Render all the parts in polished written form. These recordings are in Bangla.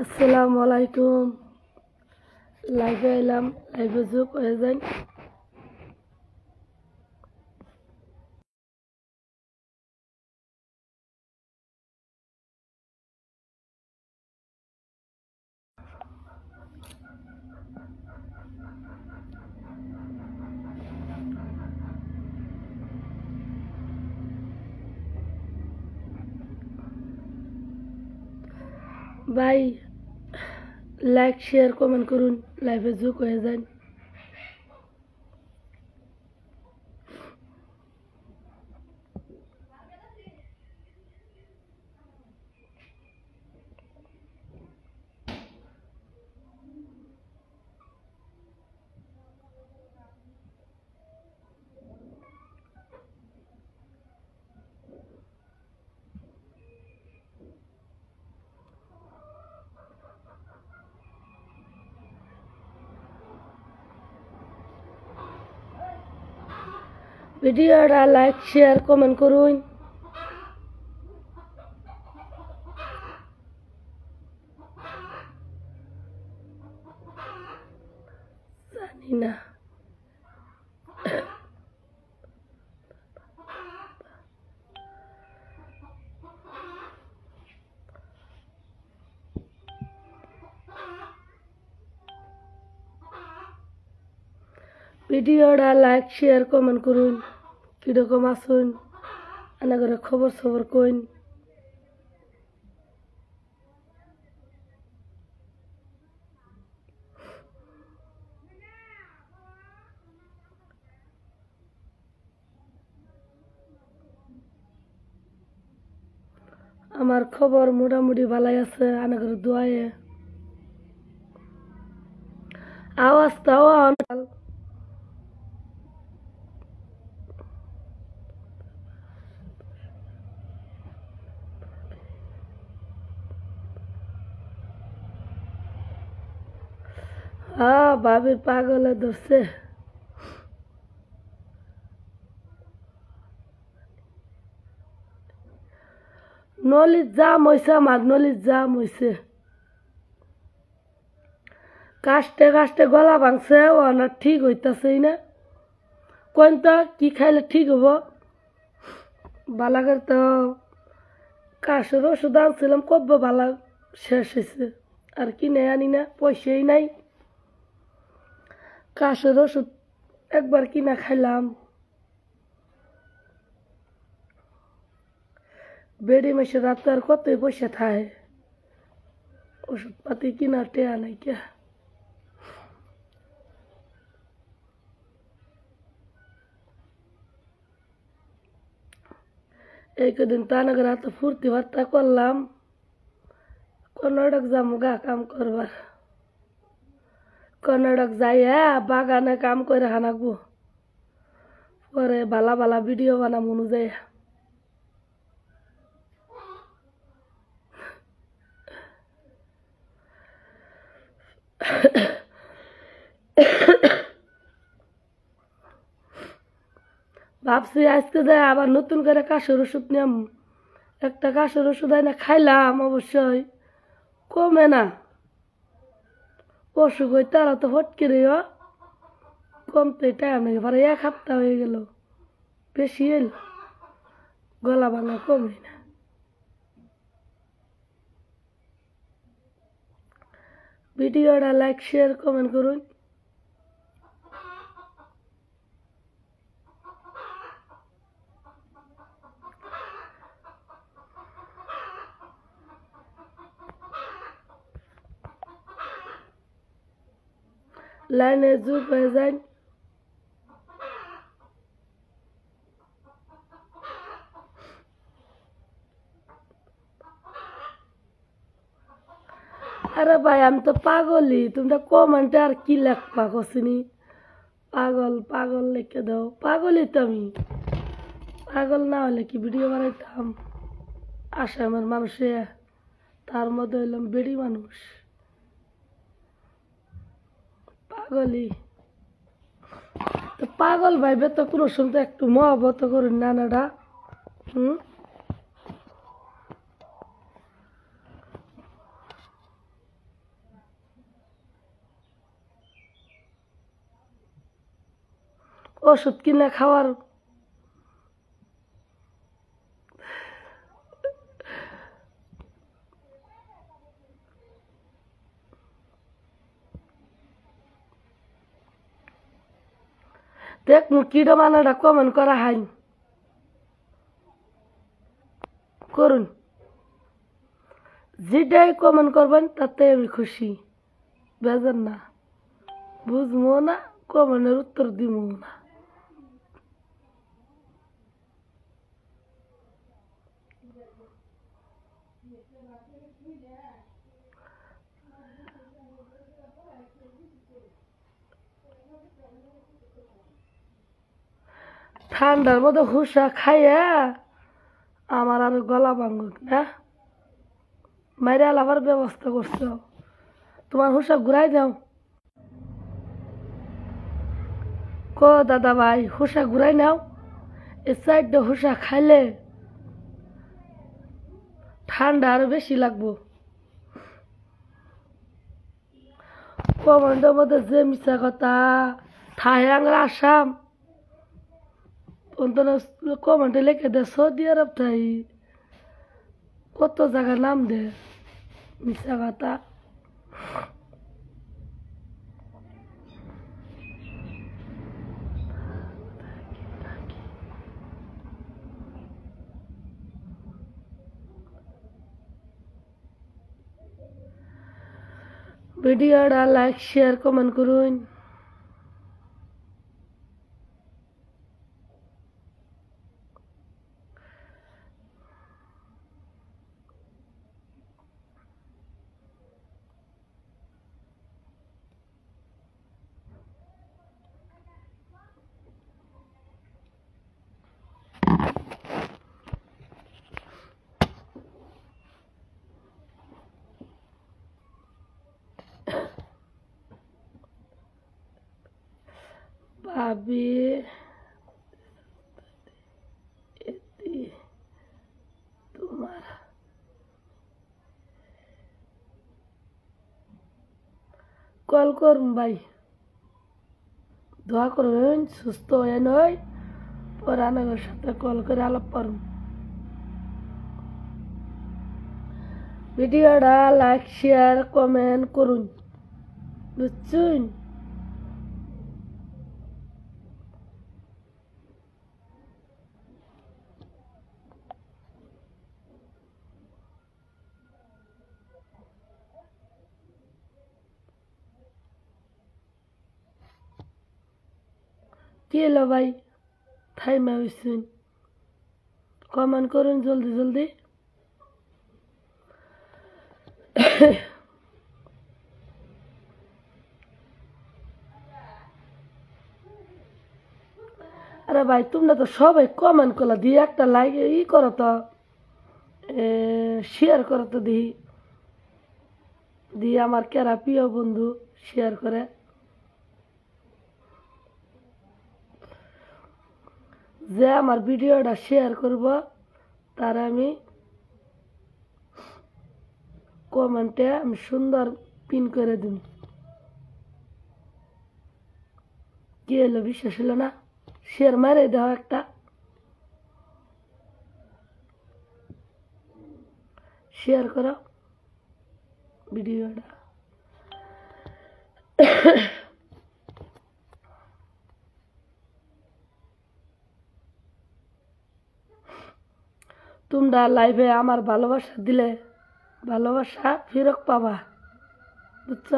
আসসালামু আলাইকুম। লাইভে এলাম, লাইভে যোগ হয়ে যান। ভাই লাইক শেয়ার কমেন্ট করুন, লাইভে যোগ হয়ে যান। ভিডিওটা লাইক শেয়ার কমেন্ট করুন। জানি না ভিডিওটা লাইক শেয়ার কমেন্ট করুন। কিরকম আসুন আনা করে খবর সবর কইন। আমার খবর মোটামুটি ভালাই আছে, আনা করে দোয়ায়ে আওয়াজটাও ভাবির পাগলে ধরছে। নলির জাম হয়েছে, আমার নলির জাম হয়েছে। কাশতে কাশতে গলা ভাঙছে, ও না ঠিক হইতাছেই না। কোনটা কি খাইলে ঠিক হব? বালাগের তো কাশের ওষুধ আনছিলাম, কবে বালা শেষ হয়েছে। আর কিনে আনি না, পয়সাই নাই। কাশের ওষুধ একবার কিনা খাইলাম, বেড়ি মাসে রাতে আর কতই পয়সা থাকে। ওষুধ পাতি কিনা টেয়া নাই কে। এই কদিন তানগর হাতে ফুর্তি বার্তা করলাম, কর্ণাটক যাবো গা কাম করবার। কর্ণাটক যাই বাগানে কাম করে হানাকবো, পরে বালা বালা ভিডিও বানাবো যাই। ভাবছি আজকে যাই আবার নতুন করে কাশের ওষুধ নিলাম। একটা কাশের ওষুধ না খাইলাম, অবশ্যই কমে না। অসুখ হই তারা তো ফটকে রে কমতে টাইম নেই, পরে এক সপ্তাহ হয়ে গেল, বেশি এল গলা ভাঙা কমে না। ভিডিওটা লাইক শেয়ার কমেন্ট করুন। লাইনে যোগ হয়ে যান। আরে ভাই আমি তো পাগলই, তোমরা কমেন্টে আর কি লেখবা কছিনি? পাগল পাগল লিখে দাও, পাগলই তো আমি। পাগল না হলে কি ভিডিও বানাইতাম? আসামের মানুষে, তার মধ্যে হইলাম বেড়ি মানুষ, পাগলই তো। পাগল ভাইবে তো কোনো সময় একটু মহব্বত করুন নানাটা। হুম, ওষুধ কিনে খাওয়ার দেখ কিডো মানাটা কমেন্ট করা হাইন করুন যেটাই কমেন্ট করবেন তাতে আমি খুশি বেজার না বুঝবো না কমেন্টের উত্তর দিব না ঠান্ডার মধ্যে হুসা খাইয়া আমার আর গলা ভাঙুক না মাইরে আলাবার ব্যবস্থা করছো তোমার হুসা ঘুরাই দাও ক দাদা ভাই হুসা ঘুরাই নাও এ সাইডটা হুসা খাইলে ঠান্ডা আরো বেশি লাগবো কমেন্টের মধ্যে যে মিশা কথা থাহে আঙ্গার আসাম কমেন্টে লিখে দে সৌদি আরব থাই কত জায়গার নাম দে মিশা কথা ভিডিওটা লাইক শেয়ার কমেন্ট করুন ভাবি তোমার কল করুন ভাই দোয়া করুন সুস্থ হয়ে নয় পরানের সাথে কল করে আলাপ করুন ভিডিওটা লাইক শেয়ার কমেন্ট করুন বুঝছেন কি এলো ভাই থাইমা হইছেন কমেন্ট করুন জলদি জলদি আরে ভাই তোমরা তো সবাই কমেন্ট করলা দিয়ে একটা লাইক ই করো তো শেয়ার করো তো দিয়ে আমার কেরা প্রিয় বন্ধু শেয়ার করে যে আমার ভিডিওটা শেয়ার করব তার আমি কমেন্টে আমি সুন্দর পিন করে দিব কি হলো বিশ্বাস হলো না শেয়ার মারে দাও একটা শেয়ার করো ভিডিওটা তোমরা লাইভে আমার ভালোবাসা দিলে ভালোবাসা ফেরত পাবা বুঝছ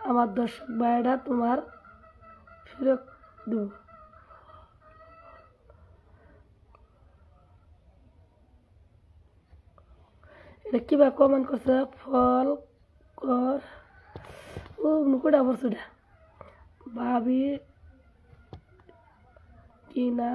আমার দর্শক ভাইরা তোমার ফেরত দেব এটা কিবা কমেন্ট করছে ফল কর ও মুকুটা বলছুটা ভাবি কি না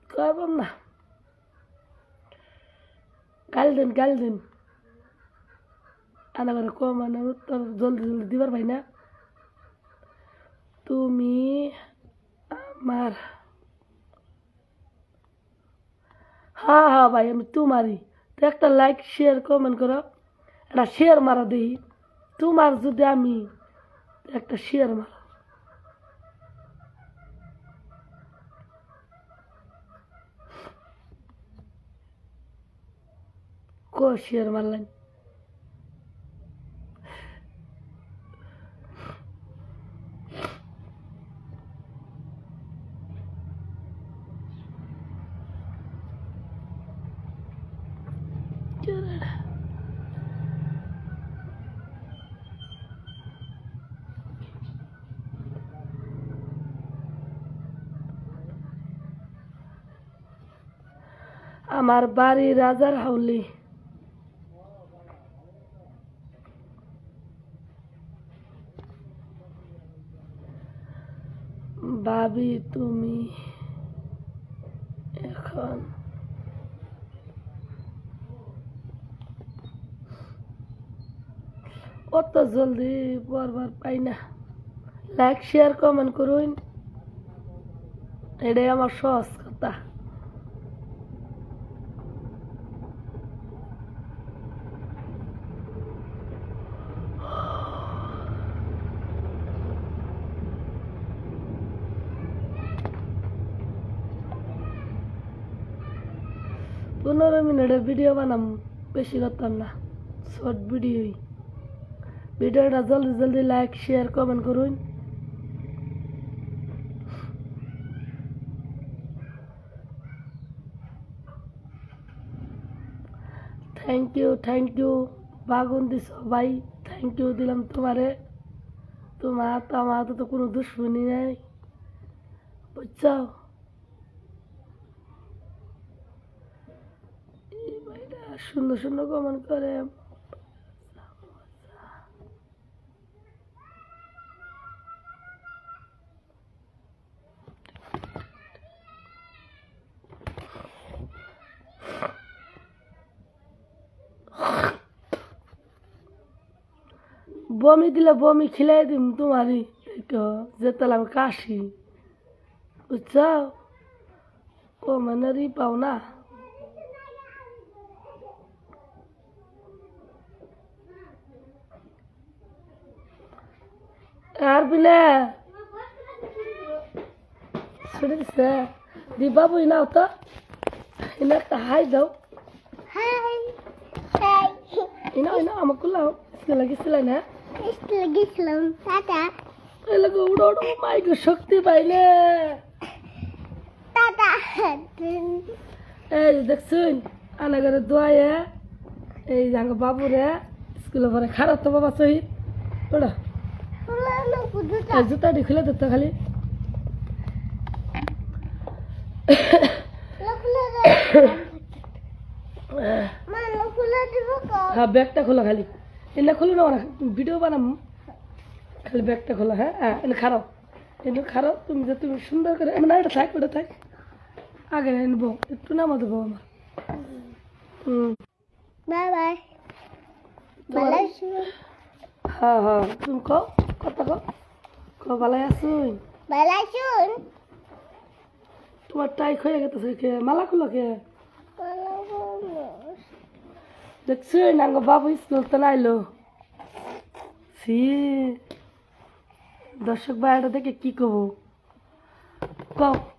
করবাম না গাল দিন আনা করে কমান উত্তর জলদি জলদি দিবার ভাই না তুমি আমার হ্যাঁ হ্যাঁ ভাই আমি তোমারই তো একটা লাইক শেয়ার কমেন্ট করো একটা শেয়ার মারা দিই তোমার যদি আমি একটা শেয়ার মারো শেয়ার মারলেন আমার বাড়ি রাজার হাউলি ভাবি তুমি এখন অত জলদি বারবার পাই না লাইক শেয়ার কমেন্ট করুন এটাই আমার সহজ কথা পনেরো মিনিটের ভিডিও বানাম বেশি করতাম না শর্ট ভিডিওই ভিডিওটা জলদি জলদি লাইক শেয়ার কমেন্ট করুন থ্যাংক ইউ বাগুন্দি সবাই থ্যাংক ইউ দিলাম তোমারে তোমার তো আমার তো কোনো দুশ্মনী নেই বুঝছো সুন্দর সুন্দর কমেন্ট করে বমি দিলে বমি খিলাই দিম তোমারই যেতাম কাশি বুঝছো কমেন্টেরই পাও না আর বিলে শুনেছে দি বাবু নাও তো এনে একটা হাই দাও ইনা আমাকে লাও লাগিয়েছিলেন হ্যাঁ লাগিয়েছিলাম টাটা এলাকা উড়ো উড়ো মাইকে শক্তি পাইলে টাটা এই দেখছুন আনাগারে দোয়ায় এই জাঙ্গ বাবুরে স্কুলে পরে খারাপ তো বাবা সহিত ওড়া জুতাটি খুলে দিত খালি হ্যাঁ ব্যাগটা খোলা খালি এনে খুলো না ভিডিও বানাম খালি ব্যাগটা খোলা হ্যাঁ এনে খারাপ তুমি যে তুমি সুন্দর করে না এটা থাক ওটা থাক আগে নেবো একটু নামা দেবো আমার বাই বাই হ্যাঁ হ্যাঁ তুমি কথা ভালাই আসুন তোমার টাইক হয়ে গেছে কে মালা খুলো কে দেখছুন আঙ্গ বাবু স্কুল তো নাইলো সি দর্শক ভাইটা দেখে কি কব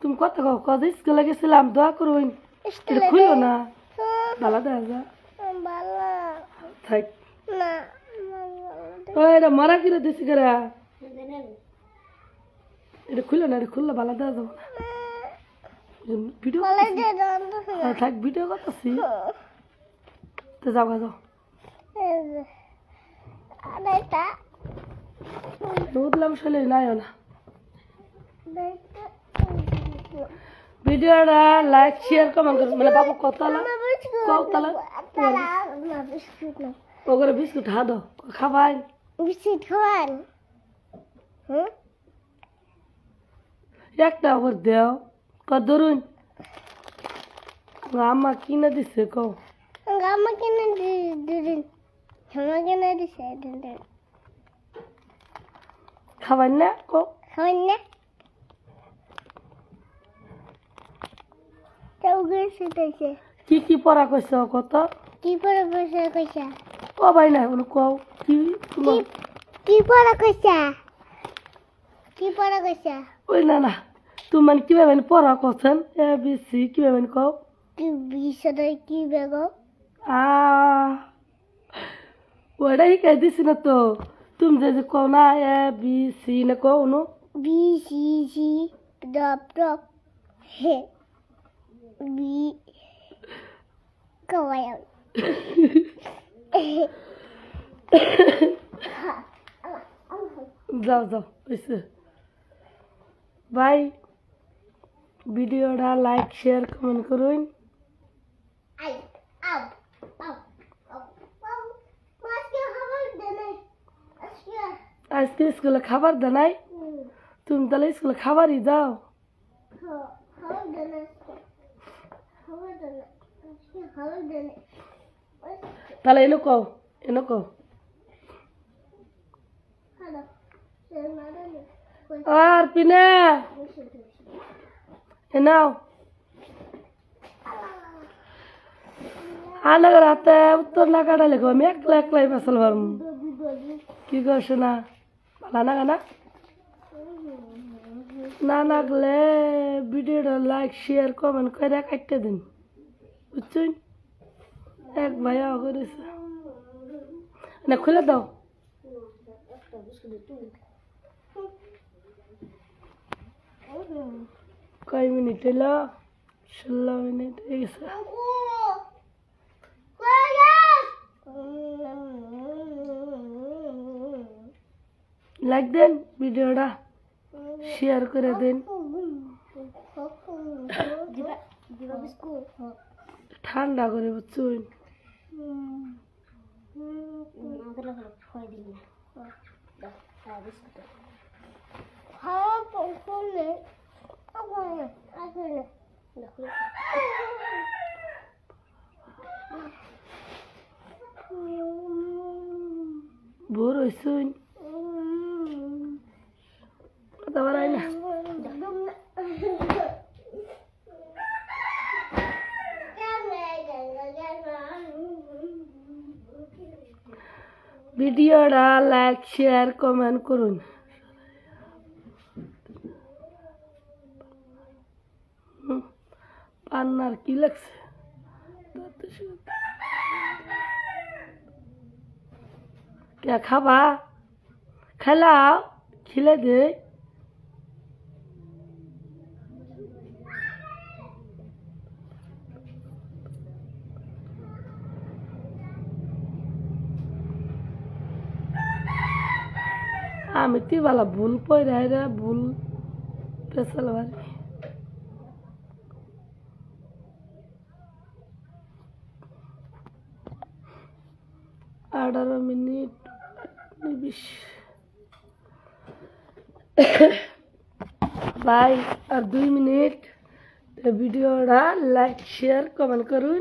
তুমি কথা কত স্কুলে গেছিলাম দোয়া করুন এটা খুলো না ভালো দেখা যা থাক এটা মারা কিরে দিছি করে এটা খুলো না এটা খুললে ভালো দেখা যাবো না ভিডিও থাক ভিডিও করতেছি তো যাও বুঝলাম শৈলে নাই না ভিডিওটা লাইক শেয়ার কমেন্ট করুন মানে বাবু কতলা ওগুলো বিস্কুট হা দো খাবাই বিস্কুট খাওয়ান একটা ওর দেও ধরুন আম্মা কিনে দিচ্ছে কও আম্মা কিনে দিন আমার কিনে দিছে খাবার না কও খাওয়ান না তাও গেছে তাইছে কি পড়া কইছ কত কি পড়া কইছা কইছা ও ভাই না উনি কও কি পড়া কইছা ওই না তুমি মানে কিভাবে পড়া করছেন এ বি সি কিভাবে কও কি বিষয় কি বেগো ওটাই শিকাই দিছি না তো তুমি যে কও না এ বি সি না কও no B C G drop he B kawaii যাও যাও হয়েছে বাই ভিডিওটা লাইক শেয়ার কমেন্ট করুন Ay, au, au, au, au. Maske haber dene. Aşkı. আজকে স্কুলে খাবার দেনাই তুমি তাহলে স্কুলে খাবারই যাও Haber dene. Haber dene. Aşkı haber dene. তাহলে এনো কও এনো কও Hadi. Sen nerede? আর পিনে এনাও আনাগর হাতে উত্তর না কাটালে গো আমি একলা একলাই ফেসাল পারম কি করছো না ভালো না গানা না লাগলে ভিডিওটা লাইক শেয়ার কমেন্ট করে কাটতে দিন বুঝছেন এক ভাইয়া করেছে না খুলে দাও কয় মিনিট এলো 16 মিনিট হয়ে গেছে লাইক দেন ভিডিওটা শেয়ার করে দিন ঠান্ডা করে বুঝছেন বোর হয়েছেন কথা বলাই না ভিডিওটা লাইক শেয়ার কমেন্ট করুন পান্নার কি লাগছে কে খাবা খেলাও খিলে দে আমি তিবালা ভুল পয়রা রে ভুল পেছাল বাড়ি 18 মিনিট 20 বাই আর 2 মিনিট ভিডিওটা লাইক শেয়ার কমেন্ট করুন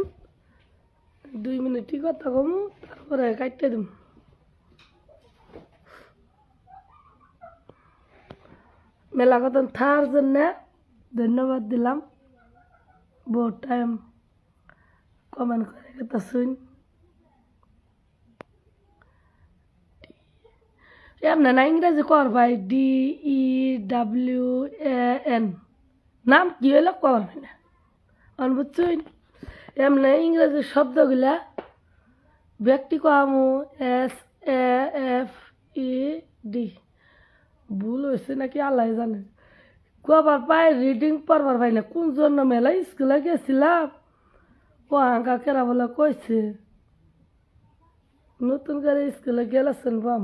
2 মিনিটই কথা কম তারপরে কাটতে দিম মেলা কথা থার জন্য ধন্যবাদ দিলাম বহুত টাইম কমেন্ট করে কথা শুন এমনি না ইংরেজি কর ভাই DEWAN নাম কি হইলো করবে না অন বুঝছুন এমনি ইংরেজি শব্দগুলা ব্যক্তি কামু SAFED ভুল হয়েছে নাকি আল্লাহ জানে কবার পাই রিডিং পড়বার পাই না কোন জন্য মেলা স্কুলে গেছিলাম ও আঁকা কেরা বলে কইছে নতুন করে স্কুলে গেলেছেন বাম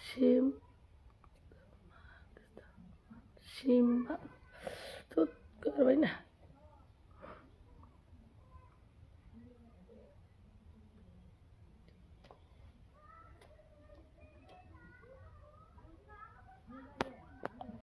শিম শিম তো করবাই না